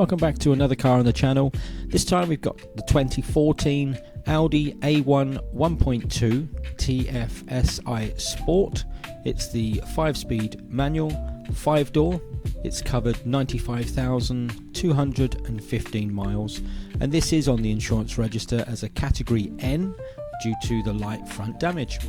Welcome back to another car on the channel. This time we've got the 2014 Audi A1 1.2 TFSI Sport. It's the 5-speed manual, 5-door. It's covered 95,215 miles, and this is on the insurance register as a Category N due to the light front damage.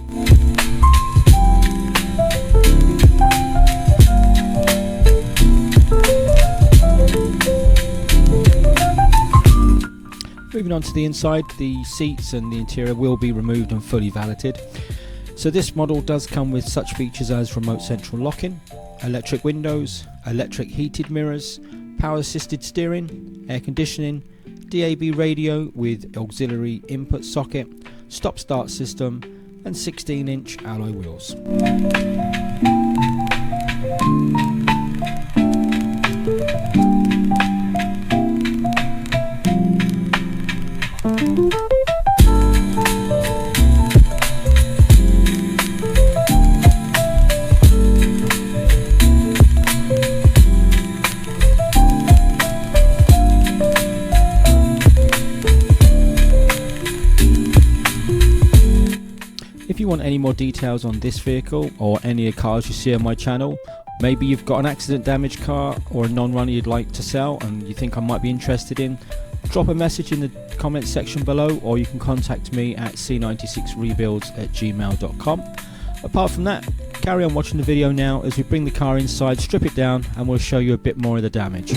Moving on to the inside, the seats and the interior will be removed and fully valeted. So this model does come with such features as remote central locking, electric windows, electric heated mirrors, power assisted steering, air conditioning, DAB radio with auxiliary input socket, stop start system and 16-inch alloy wheels. If you want any more details on this vehicle or any of the cars you see on my channel, maybe you've got an accident damaged car or a non-runner you'd like to sell and you think I might be interested in, drop a message in the comments section below, or you can contact me at c96rebuilds@gmail.com. Apart from that, carry on watching the video now as we bring the car inside, strip it down, and we'll show you a bit more of the damage.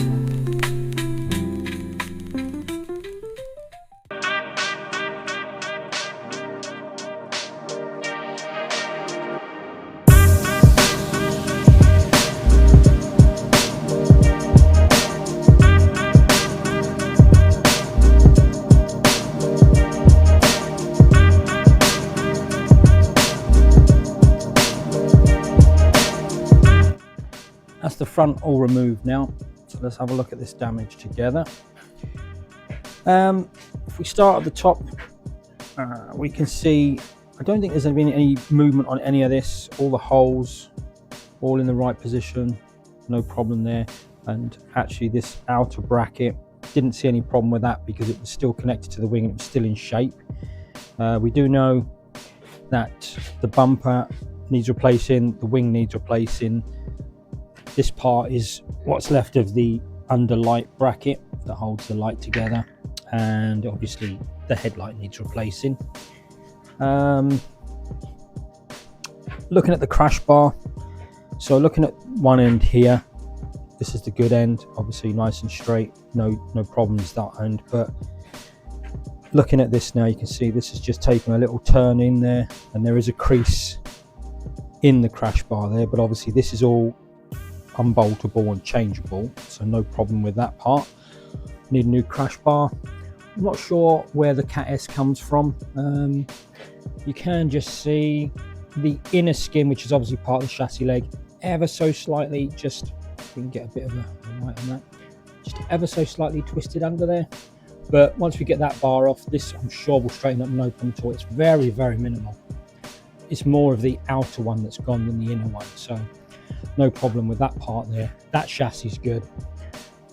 That's the front all removed now, so let's have a look at this damage together. If we start at the top, we can see I don't think there's been any movement on any of this. All the holes all in the right position, no problem there. And actually this outer bracket, didn't see any problem with that because it was still connected to the wing and it was still in shape. We do know that the bumper needs replacing, the wing needs replacing. This part is what's left of the underlight bracket that holds the light together, and obviously the headlight needs replacing. Looking at the crash bar, so looking at one end here, this is the good end, obviously nice and straight, no problems that end. But looking at this now, you can see this is just taking a little turn in there, and there is a crease in the crash bar there, but obviously this is all unboltable and changeable, so no problem with that part. Need a new crash bar. I'm not sure where the Cat S comes from. You can just see the inner skin, which is obviously part of the chassis leg, ever so slightly, just we can get a bit of a light on that, just ever so slightly twisted under there. But once we get that bar off, this I'm sure will straighten up, no problem at all. It's very, very minimal. It's more of the outer one that's gone than the inner one, so no problem with that part there. That chassis is good.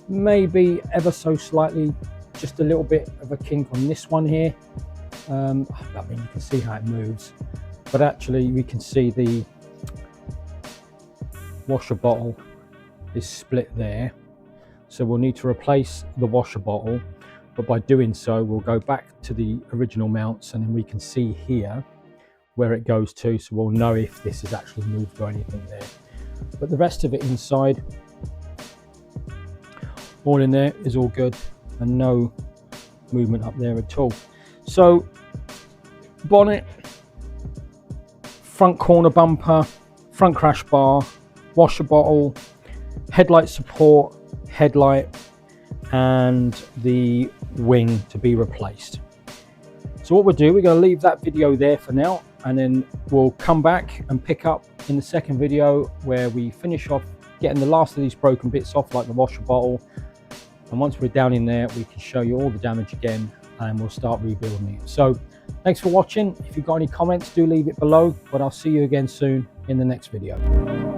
Maybe ever so slightly, just a little bit of a kink on this one here. I mean, you can see how it moves, but actually we can see the washer bottle is split there, so we'll need to replace the washer bottle. But by doing so, we'll go back to the original mounts, and then we can see here where it goes to, so we'll know if this is actually moved or anything there. But the rest of it inside, all in there, is all good and no movement up there at all. So bonnet, front corner bumper, front crash bar, washer bottle, headlight support, headlight, and the wing to be replaced. So what we'll do, we're going to leave that video there for now, and then we'll come back and pick up in the second video where we finish off getting the last of these broken bits off, like the washer bottle. And once we're down in there, we can show you all the damage again, and we'll start rebuilding it. So thanks for watching. If you've got any comments, do leave it below, but I'll see you again soon in the next video.